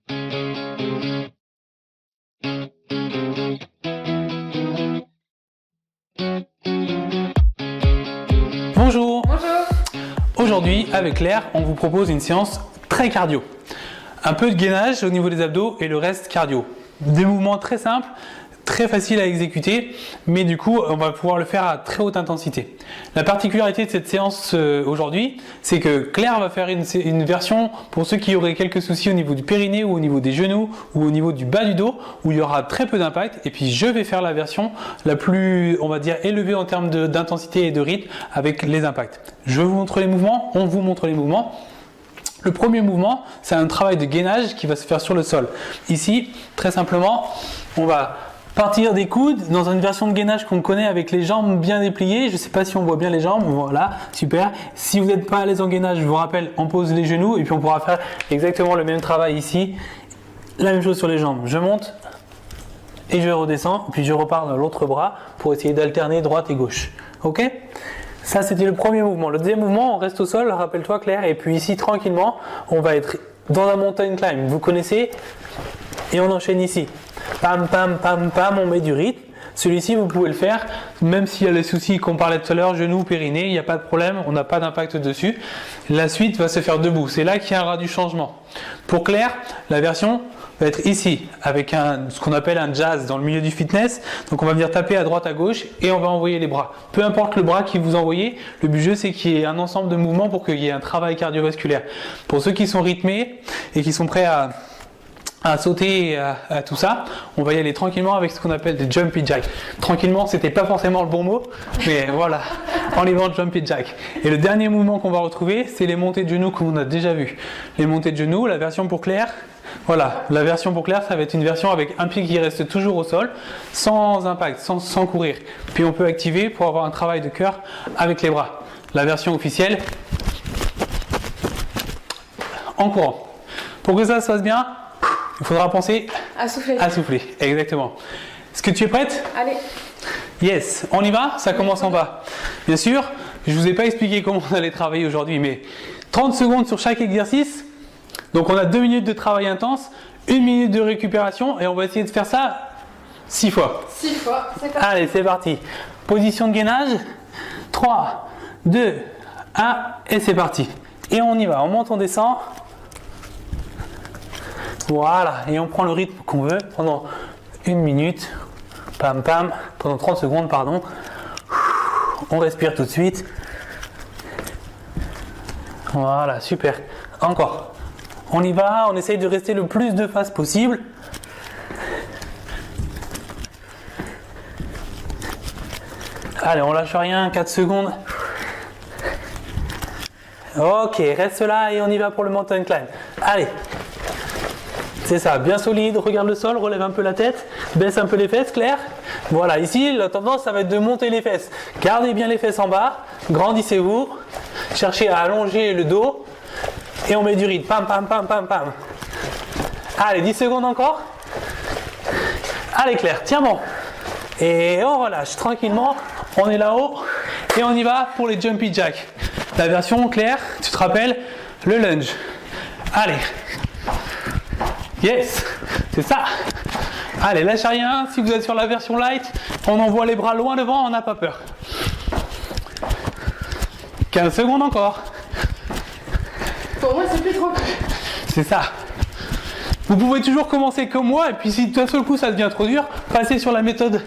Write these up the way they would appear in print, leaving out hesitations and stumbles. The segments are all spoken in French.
Bonjour. Bonjour. Aujourd'hui, avec Claire, on vous propose une séance très cardio. Un peu de gainage au niveau des abdos et le reste cardio. Des mouvements très simples, très faciles à exécuter, mais du coup, on va pouvoir le faire à très haute intensité. La particularité de cette séance aujourd'hui, c'est que Claire va faire une version pour ceux qui auraient quelques soucis au niveau du périnée ou au niveau des genoux ou au niveau du bas du dos, où il y aura très peu d'impact. Et puis, je vais faire la version la plus, on va dire, élevée en termes d'intensité et de rythme avec les impacts. Je vous montre les mouvements, on vous montre les mouvements. Le premier mouvement, c'est un travail de gainage qui va se faire sur le sol. Ici, très simplement, on va partir des coudes dans une version de gainage qu'on connaît avec les jambes bien dépliées. Je ne sais pas si on voit bien les jambes. Voilà, super. Si vous n'êtes pas à l'aise en gainage, je vous rappelle, on pose les genoux et puis on pourra faire exactement le même travail ici. La même chose sur les jambes. Je monte et je redescends, puis je repars dans l'autre bras pour essayer d'alterner droite et gauche. Ok ? Ça, c'était le premier mouvement. Le deuxième mouvement, on reste au sol, rappelle-toi Claire, et puis ici, tranquillement, on va être dans un mountain climb. Vous connaissez ? Et on enchaîne ici. Pam, pam, pam, pam, on met du rythme. Celui-ci, vous pouvez le faire, même s'il y a les soucis qu'on parlait tout à l'heure, genoux, périnée, il n'y a pas de problème, on n'a pas d'impact dessus. La suite va se faire debout. C'est là qu'il y aura du changement. Pour Claire, la version va être ici, avec ce qu'on appelle un jazz dans le milieu du fitness. Donc on va venir taper à droite, à gauche, et on va envoyer les bras. Peu importe le bras que vous envoyez, le but c'est qu'il y ait un ensemble de mouvements pour qu'il y ait un travail cardiovasculaire. Pour ceux qui sont rythmés et qui sont prêts à sauter à tout ça, on va y aller tranquillement avec ce qu'on appelle des jumpy jacks. Tranquillement, c'était pas forcément le bon mot, mais voilà, on y va en jumpy jack. Et le dernier mouvement qu'on va retrouver, c'est les montées de genoux qu'on a déjà vu. Les montées de genoux, la version pour Claire, voilà, la version pour Claire, ça va être une version avec un pied qui reste toujours au sol, sans impact, sans courir. Puis on peut activer pour avoir un travail de cœur avec les bras. La version officielle, en courant. Pour que ça se passe bien, il faudra penser À souffler. à souffler. Exactement. Est-ce que tu es prête ? Allez. Yes. On y va ? Ça commence en bas. Bien sûr, je ne vous ai pas expliqué comment on allait travailler aujourd'hui, mais 30 secondes sur chaque exercice. Donc on a 2 minutes de travail intense, 1 minute de récupération et on va essayer de faire ça 6 fois. 6 fois, c'est parti. Allez, c'est parti. Position de gainage. 3, 2, 1 et c'est parti. Et on y va. On monte, on descend. Voilà, et on prend le rythme qu'on veut pendant 1 minute, pam pam, pendant 30 secondes, pardon. On respire tout de suite. Voilà, super. Encore. On y va, on essaye de rester le plus de phases possible. Allez, on lâche rien, 4 secondes. Ok, reste là et on y va pour le mountain climb. Allez. C'est ça, bien solide, regarde le sol, relève un peu la tête, baisse un peu les fesses, Claire. Voilà, ici, la tendance, ça va être de monter les fesses. Gardez bien les fesses en bas, grandissez-vous, cherchez à allonger le dos et on met du rythme. Pam, pam, pam, pam, pam. Allez, 10 secondes encore. Allez, Claire, tiens bon. Et on relâche tranquillement, on est là-haut et on y va pour les jumpy jacks. La version, Claire, tu te rappelles, le lunge. Allez. Yes, c'est ça. Allez, lâche rien. Si vous êtes sur la version light, on envoie les bras loin devant, on n'a pas peur. 15 secondes encore. Pour moi, c'est plus tranquille. C'est ça. Vous pouvez toujours commencer comme moi, et puis si d'un seul coup ça devient trop dur, passez sur la méthode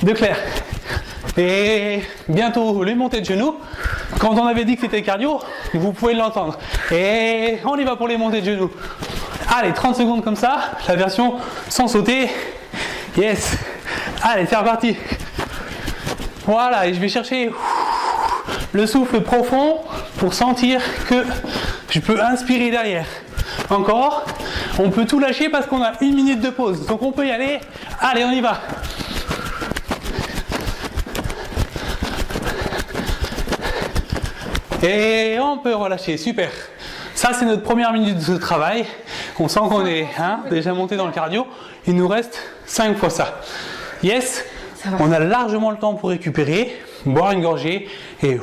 de Claire. Et bientôt les montées de genoux. Quand on avait dit que c'était cardio, vous pouvez l'entendre. Et on y va pour les montées de genoux. Allez, 30 secondes comme ça, la version sans sauter. Yes. Allez, c'est reparti. Voilà, et je vais chercher le souffle profond pour sentir que je peux inspirer derrière. Encore. On peut tout lâcher parce qu'on a 1 minute de pause. Donc on peut y aller. Allez, on y va. Et on peut relâcher. Super. Ça, c'est notre première minute de travail. On sent qu'on est déjà monté dans le cardio. Il nous reste 5 fois ça. Yes. On a largement le temps pour récupérer, boire une gorgée et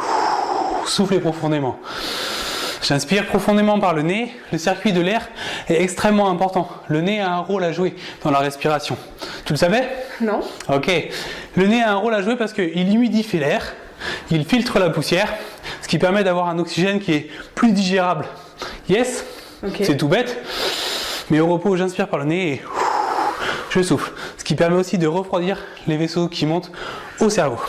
souffler profondément. J'inspire profondément par le nez. Le circuit de l'air est extrêmement important. Le nez a un rôle à jouer dans la respiration. Tu le savais? Non. Ok. Le nez a un rôle à jouer parce qu'il humidifie l'air, il filtre la poussière, ce qui permet d'avoir un oxygène qui est plus digérable. Yes? Ok. C'est tout bête. Mais au repos, j'inspire par le nez et je souffle. Ce qui permet aussi de refroidir les vaisseaux qui montent au cerveau.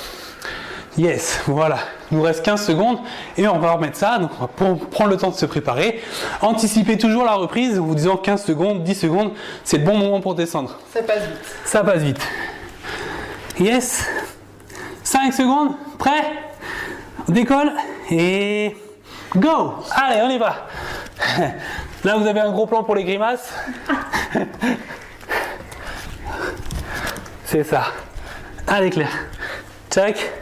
Yes, voilà. Il nous reste 15 secondes et on va remettre ça. Donc on va prendre le temps de se préparer. Anticipez toujours la reprise en vous disant 15 secondes, 10 secondes. C'est le bon moment pour descendre. Ça passe vite. Ça passe vite. Yes. 5 secondes. Prêt? On décolle et go. Allez, on y va. Là, vous avez un gros plan pour les grimaces. C'est ça. Allez, Claire. Check.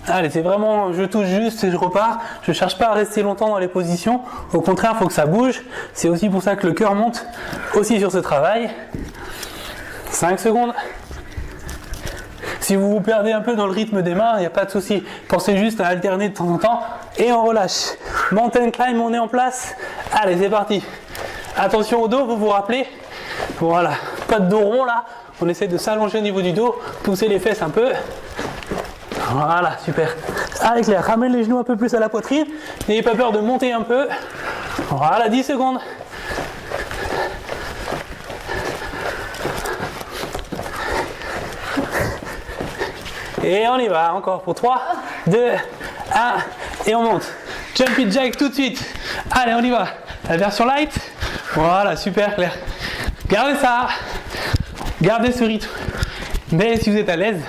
Allez, c'est vraiment, je touche juste et je repars. Je ne cherche pas à rester longtemps dans les positions. Au contraire, il faut que ça bouge. C'est aussi pour ça que le cœur monte aussi sur ce travail. 5 secondes. Si vous vous perdez un peu dans le rythme des mains, il n'y a pas de souci. Pensez juste à alterner de temps en temps et on relâche. Mountain climb, on est en place. Allez, c'est parti. Attention au dos, vous vous rappelez? Voilà, pas de dos rond là. On essaie de s'allonger au niveau du dos, pousser les fesses un peu. Voilà, super. Allez Claire, ramène les genoux un peu plus à la poitrine. N'ayez pas peur de monter un peu. Voilà, 10 secondes. Et on y va, encore pour 3, 2, 1, et on monte. Jumpy jack tout de suite. Allez, on y va. La version light. Voilà, super Claire. Gardez ça. Gardez ce rythme. Mais si vous êtes à l'aise,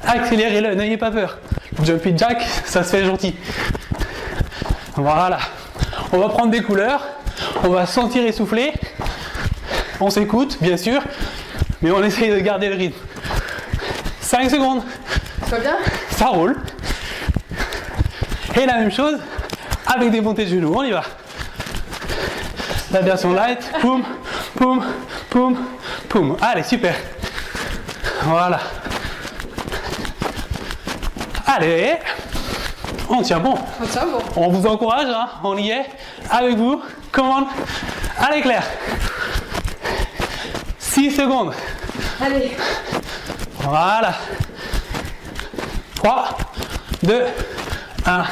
accélérez-le, n'ayez pas peur. Jumpy jack, ça se fait gentil. Voilà. On va prendre des couleurs. On va sentir essouffler. On s'écoute, bien sûr. Mais on essaye de garder le rythme. 5 secondes. Ça va bien? Ça roule. Et la même chose avec des montées de genoux. On y va. La version light. Poum, poum, poum, poum. Allez, super. Voilà. Allez. On tient bon. On tient bon. On vous encourage, hein. On y est. Avec vous. Commande. Allez, Claire. 6 secondes. Allez. Voilà. 3, 2, 1.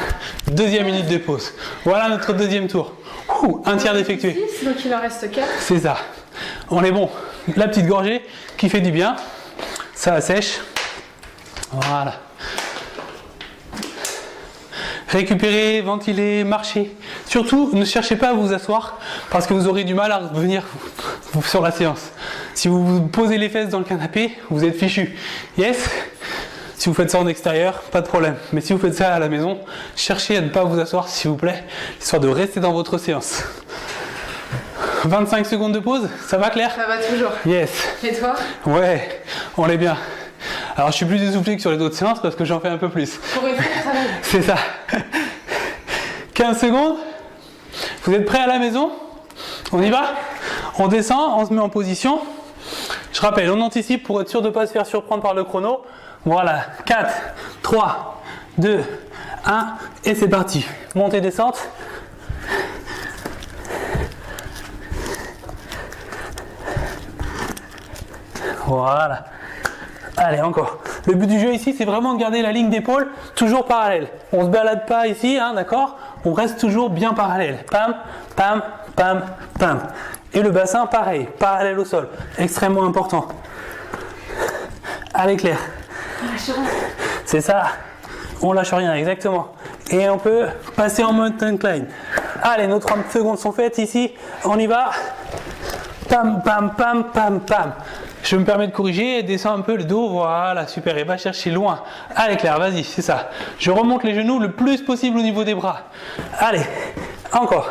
Deuxième minute de pause. Voilà notre deuxième tour. Un tiers d'effectué. Donc il en reste 4. C'est ça. On est bon. La petite gorgée qui fait du bien. Ça assèche. Voilà. Récupérez, ventilez, marchez. Surtout, ne cherchez pas à vous asseoir parce que vous aurez du mal à revenir sur la séance. Si vous vous posez les fesses dans le canapé, vous êtes fichu. Yes? Si vous faites ça en extérieur, pas de problème. Mais si vous faites ça à la maison, cherchez à ne pas vous asseoir, s'il vous plaît, histoire de rester dans votre séance. 25 secondes de pause, ça va Claire? Ça va toujours. Yes. Et toi? Ouais, on est bien. Alors je suis plus essoufflé que sur les autres séances parce que j'en fais un peu plus. Pour une fois, ça va. C'est ça. 15 secondes. Vous êtes prêts à la maison? On y va? On descend, on se met en position. Je rappelle, on anticipe pour être sûr de ne pas se faire surprendre par le chrono. Voilà, 4, 3, 2, 1, et c'est parti. Montée, descente. Voilà. Allez, encore. Le but du jeu ici, c'est vraiment de garder la ligne d'épaule toujours parallèle. On ne se balade pas ici, hein, d'accord? On reste toujours bien parallèle. Pam, pam, pam, pam. Et le bassin, pareil, parallèle au sol. Extrêmement important. Allez, Claire. C'est ça. On lâche rien, exactement. Et on peut passer en mountain climb. Allez, nos 30 secondes sont faites ici. On y va. Pam, pam, pam, pam, pam. Je me permets de corriger, descends un peu le dos, voilà, super, et va chercher loin. Allez Claire, vas-y, c'est ça. Je remonte les genoux le plus possible au niveau des bras. Allez, encore.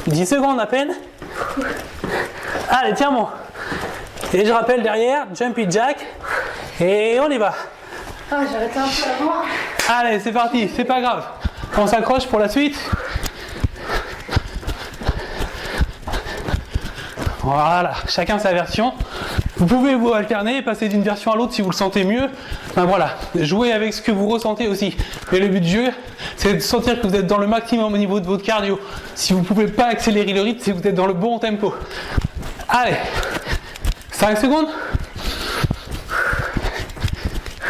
10 secondes à peine. Allez, tiens bon. Et je rappelle derrière, jumpy jack, et on y va. Ah, j'ai arrêté un peu avant. Allez, c'est parti, c'est pas grave. On s'accroche pour la suite. Voilà, chacun sa version. Vous pouvez vous alterner, passer d'une version à l'autre si vous le sentez mieux. Ben voilà, jouez avec ce que vous ressentez aussi. Mais le but du jeu, c'est de sentir que vous êtes dans le maximum au niveau de votre cardio. Si vous ne pouvez pas accélérer le rythme, c'est que vous êtes dans le bon tempo. Allez, 5 secondes.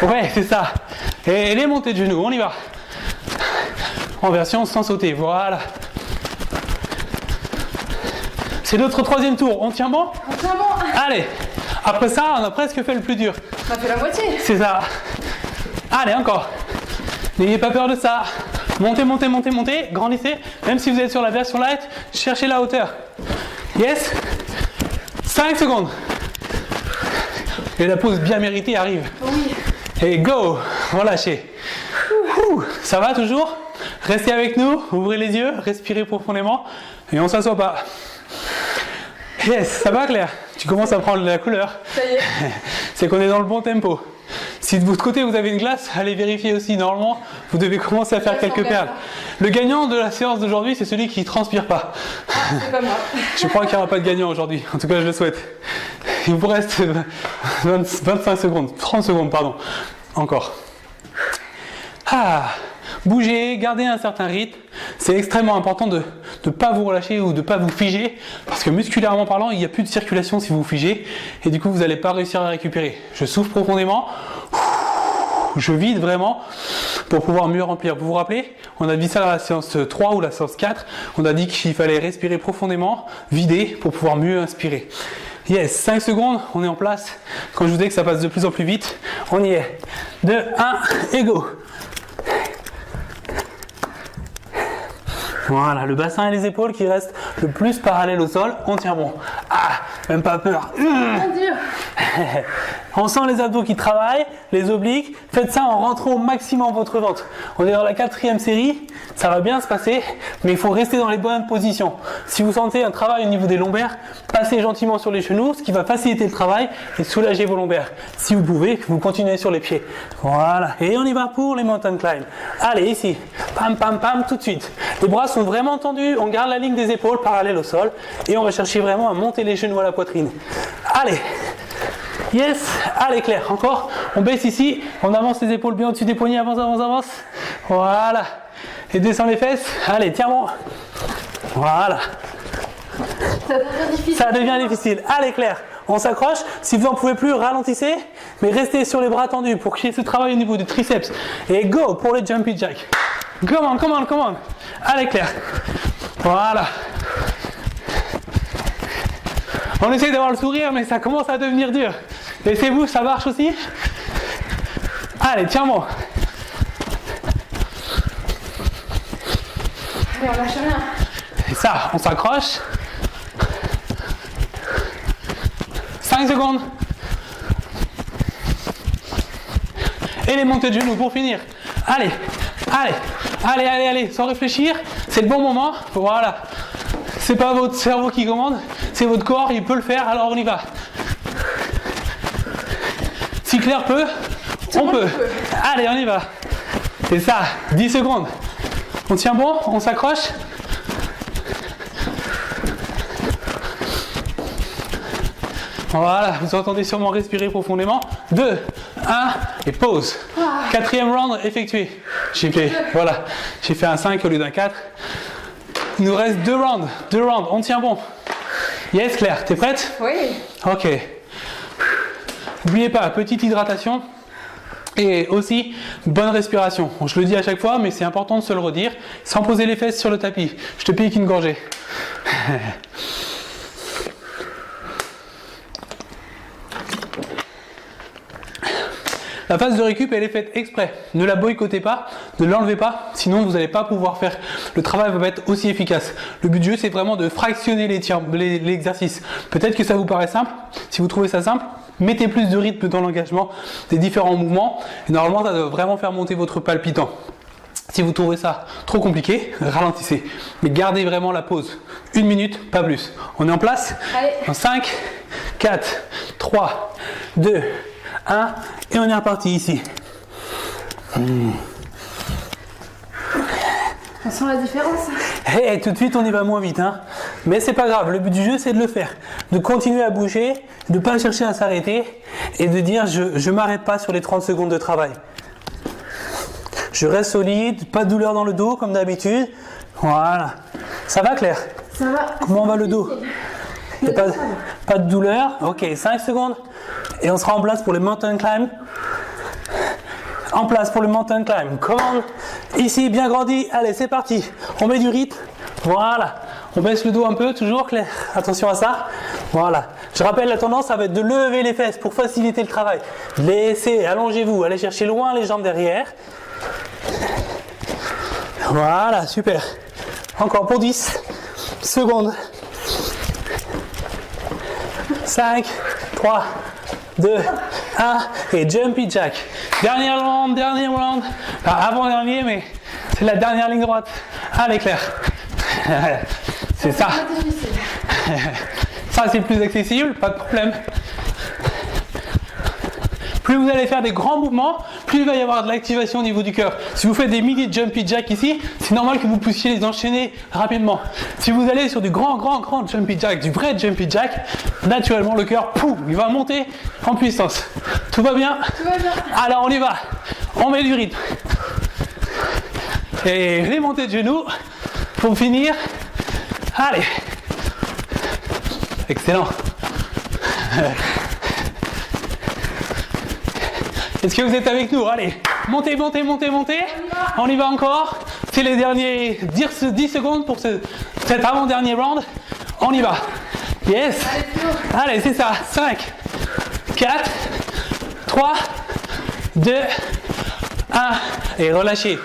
Ouais, c'est ça. Et les montées de genoux, on y va. En version sans sauter, voilà. C'est notre troisième tour, on tient bon? On tient bon. Allez, après ça, on a presque fait le plus dur. On a fait la moitié. C'est ça. Allez, encore. N'ayez pas peur de ça. Montez, montez, montez, montez. Grandissez. Même si vous êtes sur la version light, cherchez la hauteur. Yes. 5 secondes. Et la pause bien méritée arrive. Oui. Et go. Relâchez. Ça va toujours? Restez avec nous. Ouvrez les yeux. Respirez profondément. Et on ne s'assoit pas. Yes. Ça va, Claire? Tu commences à prendre la couleur. Ça y est. C'est qu'on est dans le bon tempo. Si de votre côté vous avez une glace, allez vérifier aussi. Normalement, vous devez commencer à faire quelques perles. Le gagnant de la séance d'aujourd'hui, c'est celui qui ne transpire pas. Ah, c'est pas moi. Je crois qu'il n'y aura pas de gagnant aujourd'hui. En tout cas, je le souhaite. Il vous reste 25 secondes, 30 secondes, pardon. Encore. Bougez, gardez un certain rythme. C'est extrêmement important de ne pas vous relâcher ou de ne pas vous figer, parce que musculairement parlant, il n'y a plus de circulation si vous vous figez, et du coup, vous n'allez pas réussir à récupérer. Je souffle profondément, je vide vraiment pour pouvoir mieux remplir. Vous vous rappelez, on a dit ça dans la séance 3 ou la séance 4, on a dit qu'il fallait respirer profondément, vider pour pouvoir mieux inspirer. Yes, 5 secondes, on est en place. Quand je vous dis que ça passe de plus en plus vite, on y est. 2, 1, et go! Voilà, le bassin et les épaules qui restent le plus parallèles au sol, on tient bon. Même pas peur. Mon Dieu. On sent les abdos qui travaillent, les obliques. Faites ça en rentrant au maximum votre ventre. On est dans la 4e série, ça va bien se passer, mais il faut rester dans les bonnes positions. Si vous sentez un travail au niveau des lombaires, passez gentiment sur les genoux, ce qui va faciliter le travail et soulager vos lombaires. Si vous pouvez, vous continuez sur les pieds. Voilà, et on y va pour les mountain climb. Allez, ici, pam, pam, pam, tout de suite. Les bras sont vraiment tendus, on garde la ligne des épaules parallèle au sol et on va chercher vraiment à monter les genoux à la poitrine. Allez. Yes, allez Claire, encore, on baisse ici, on avance les épaules bien au-dessus des poignets, avance, avance, avance, voilà, et descend les fesses, allez, tiens bon, voilà, ça devient difficile, allez Claire, on s'accroche, si vous n'en pouvez plus, ralentissez, mais restez sur les bras tendus pour qu'il y ait ce travail au niveau du triceps, et go pour le jumpy jack, come on, come on, come on, allez Claire, voilà. On essaie d'avoir le sourire, mais ça commence à devenir dur. Laissez-vous, ça marche aussi. Allez, tiens-moi. Allez, on lâche rien. Et ça, on s'accroche. 5 secondes. Et les montées de genoux pour finir. Allez, allez, allez, allez, allez, sans réfléchir. C'est le bon moment. Voilà. C'est pas votre cerveau qui commande, c'est votre corps, il peut le faire, alors on y va. Si Claire peut, on peut. Allez, on y va. C'est ça, 10 secondes. On tient bon, on s'accroche. Voilà, vous entendez sûrement respirer profondément. 2, 1, et pause. 4e round effectué. J'ai fait un 5 au lieu d'un 4. Il nous reste 2 rounds, on tient bon. Yes Claire, t'es prête? Oui. Ok. N'oubliez pas, petite hydratation et aussi bonne respiration. Bon, je le dis à chaque fois, mais c'est important de se le redire, sans poser les fesses sur le tapis. Je te pique une gorgée. La phase de récup, elle est faite exprès. Ne la boycottez pas, ne l'enlevez pas, sinon vous n'allez pas pouvoir faire. Le travail va pas être aussi efficace. Le but du jeu, c'est vraiment de fractionner l'exercice. Peut-être que ça vous paraît simple. Si vous trouvez ça simple, mettez plus de rythme dans l'engagement des différents mouvements. Et normalement, ça doit vraiment faire monter votre palpitant. Si vous trouvez ça trop compliqué, ralentissez. Mais gardez vraiment la pause. 1 minute, pas plus. On est en place? Allez. En 5, 4, 3, 2, 1, et on est reparti ici. On sent la différence. Et tout de suite, on y va moins vite. Hein. Mais c'est pas grave, le but du jeu c'est de le faire. De continuer à bouger, de ne pas chercher à s'arrêter et de dire je m'arrête pas sur les 30 secondes de travail. Je reste solide, pas de douleur dans le dos comme d'habitude. Voilà. Ça va Claire? Ça va. Comment va le dos? Y a pas de douleur? Ok, 5 secondes. Et on sera en place pour le mountain climb. En place pour le mountain climb. Commande. Ici, bien grandi. Allez, c'est parti. On met du rythme. Voilà. On baisse le dos un peu, toujours Claire. Attention à ça. Voilà. Je rappelle, la tendance, ça va être de lever les fesses pour faciliter le travail. Laissez, allongez-vous. Allez chercher loin les jambes derrière. Voilà, super. Encore pour 10 secondes. 5, 3, 2, 1 et jumpy jack. Dernière round. Enfin, avant-dernier, mais c'est la dernière ligne droite. Allez Claire. C'est ça. Ça c'est plus accessible, pas de problème. Plus vous allez faire des grands mouvements, plus il va y avoir de l'activation au niveau du cœur. Si vous faites des mini jumpy jack ici, c'est normal que vous puissiez les enchaîner rapidement. Si vous allez sur du grand jumpy jack, du vrai jumpy jack, naturellement le cœur, pouf, il va monter en puissance. Tout va bien? Tout va bien. Alors on y va. On met du rythme. Et les montées de genoux pour finir. Allez. Excellent. Est-ce que vous êtes avec nous? Allez, montez. On y va encore. C'est les derniers 10 secondes pour cet avant-dernier round. On y va. Yes. Allez, c'est ça. 5, 4, 3, 2, 1. Et relâchez.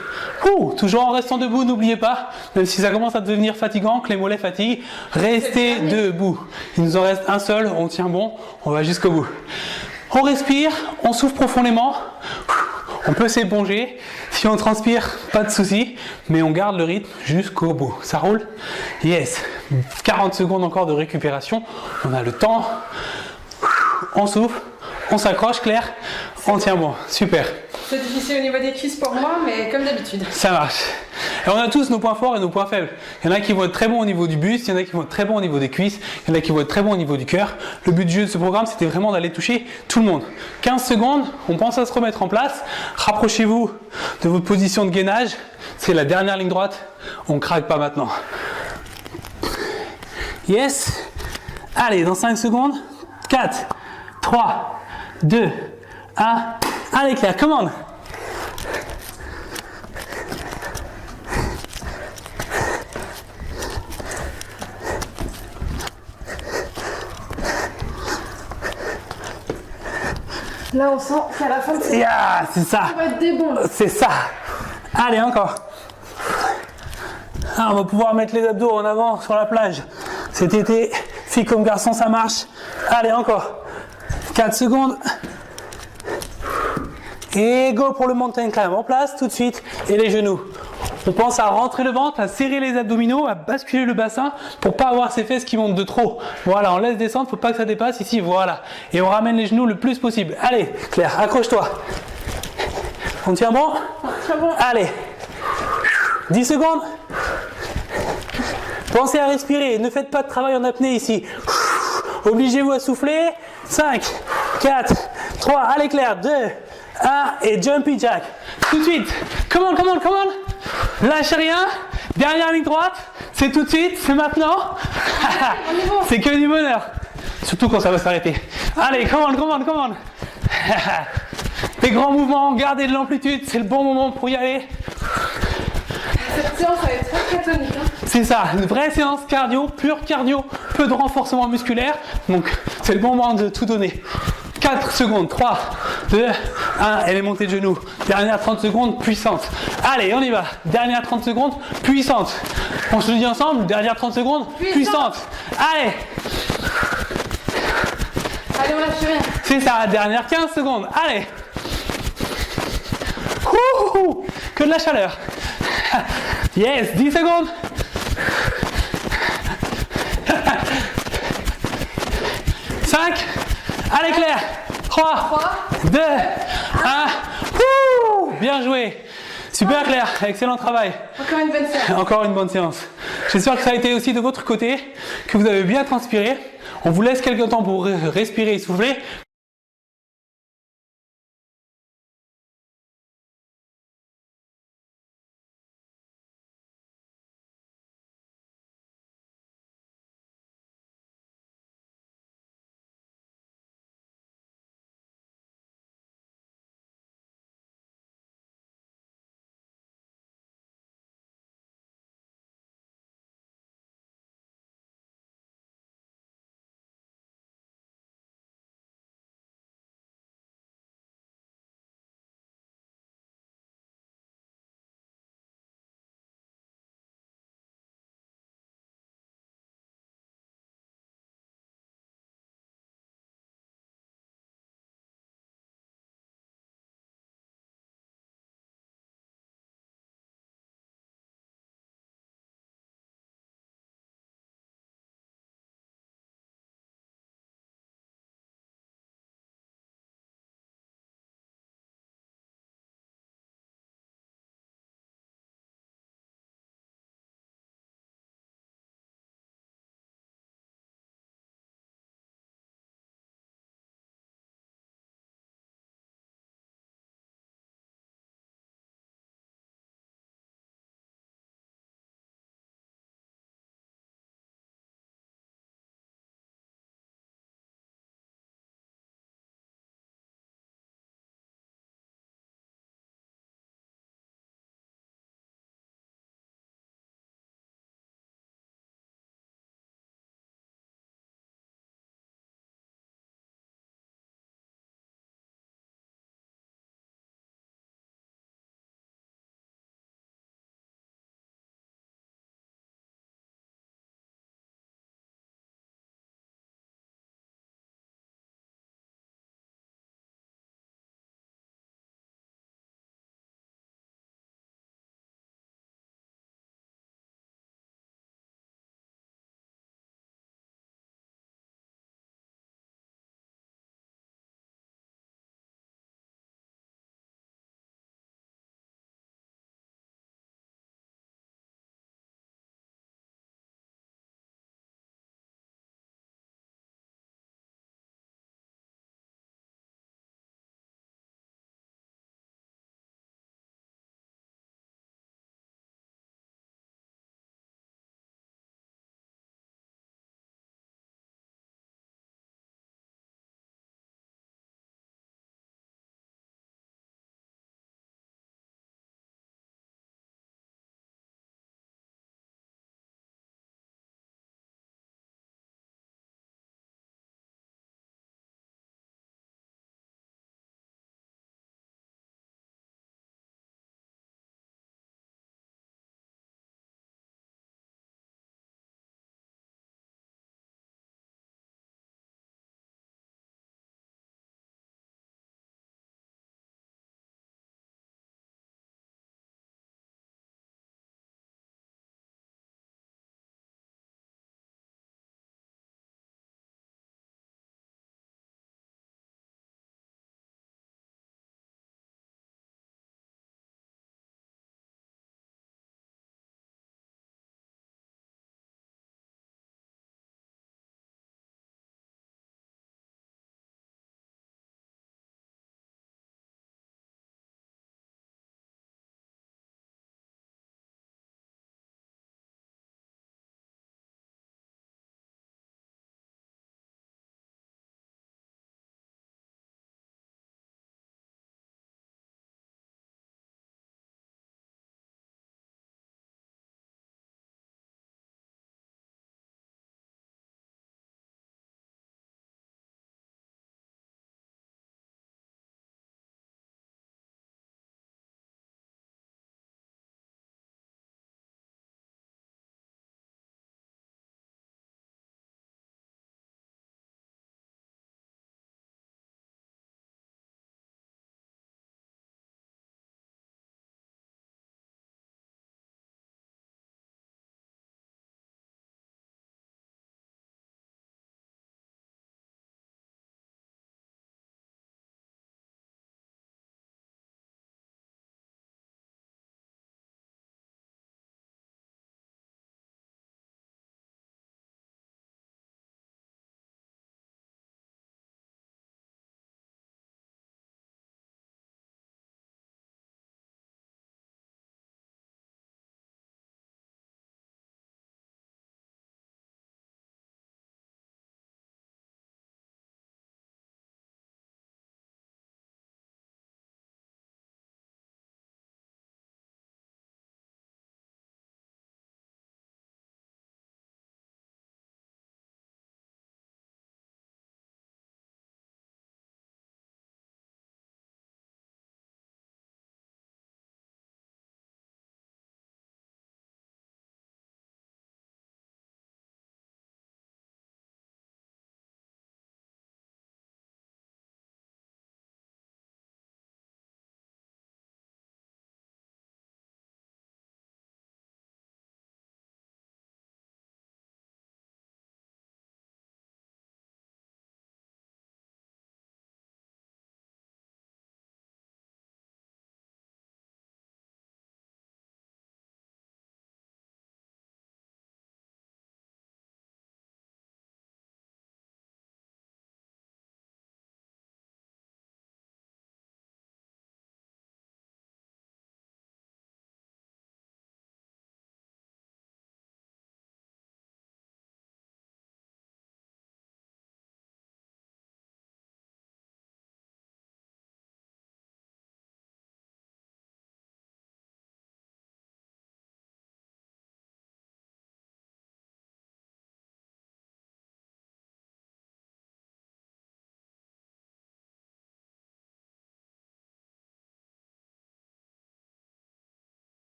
Toujours en restant debout, n'oubliez pas, même si ça commence à devenir fatigant, que les mollets fatiguent, restez debout. Il nous en reste un seul, on tient bon, on va jusqu'au bout. On respire, on souffle profondément, on peut s'éponger. Si on transpire, pas de souci, mais on garde le rythme jusqu'au bout. Ça roule? Yes. 40 secondes encore de récupération. On a le temps. On souffle, on s'accroche, Claire. On tient bon. Super. C'est difficile au niveau des cuisses pour moi, mais comme d'habitude. Ça marche. Et on a tous nos points forts et nos points faibles. Il y en a qui vont être très bons au niveau du buste, il y en a qui vont être très bons au niveau des cuisses, il y en a qui vont être très bons au niveau du cœur. Le but du jeu de ce programme, c'était vraiment d'aller toucher tout le monde. 15 secondes, on pense à se remettre en place. Rapprochez-vous de votre position de gainage. C'est la dernière ligne droite. On ne craque pas maintenant. Yes. Allez, dans 5 secondes. 4, 3, 2, 1. Allez Claire, commande. Là, on sent qu'à la fin, Yeah, c'est ça. ça va être des bons. C'est ça. Allez, encore. Ah, on va pouvoir mettre les abdos en avant sur la plage. Cet été, filles comme garçons, ça marche. Allez, encore. 4 secondes. Et go pour le mountain climb. En place tout de suite. Et les genoux. On pense à rentrer le ventre, à serrer les abdominaux, à basculer le bassin pour pas avoir ces fesses qui montent de trop. Voilà, on laisse descendre, faut pas que ça dépasse ici, voilà. Et on ramène les genoux le plus possible. Allez, Claire, accroche-toi. On tient bon? Allez. 10 secondes. Pensez à respirer, ne faites pas de travail en apnée ici. Obligez-vous à souffler. 5, 4, 3, allez Claire, 2, 1 et jumpy jack. Tout de suite. Come on. Lâchez rien. Dernière ligne droite. C'est tout de suite, c'est maintenant. C'est que du bonheur. Surtout quand ça va s'arrêter. Allez, come on. Des grands mouvements, gardez de l'amplitude, c'est le bon moment pour y aller. Cette séance va être très tonique. C'est ça, une vraie séance cardio, pur cardio, peu de renforcement musculaire. Donc c'est le bon moment de tout donner. 4 secondes, 3, 2, 1, et les montées de genoux. Dernière 30 secondes, puissante. Allez, on y va. Dernière 30 secondes, puissante. On se le dit ensemble, dernière 30 secondes, puissante. Allez. Allez, on lâche rien. C'est ça, dernière 15 secondes. Allez. Ouh, que de la chaleur. Yes, 10 secondes. Cinq. Allez Claire. 3, 2, 1. Bien joué. Super Claire, excellent travail. Encore une bonne séance. Encore une bonne séance. J'espère que ça a été aussi de votre côté, que vous avez bien transpiré. On vous laisse quelques temps pour respirer et souffler.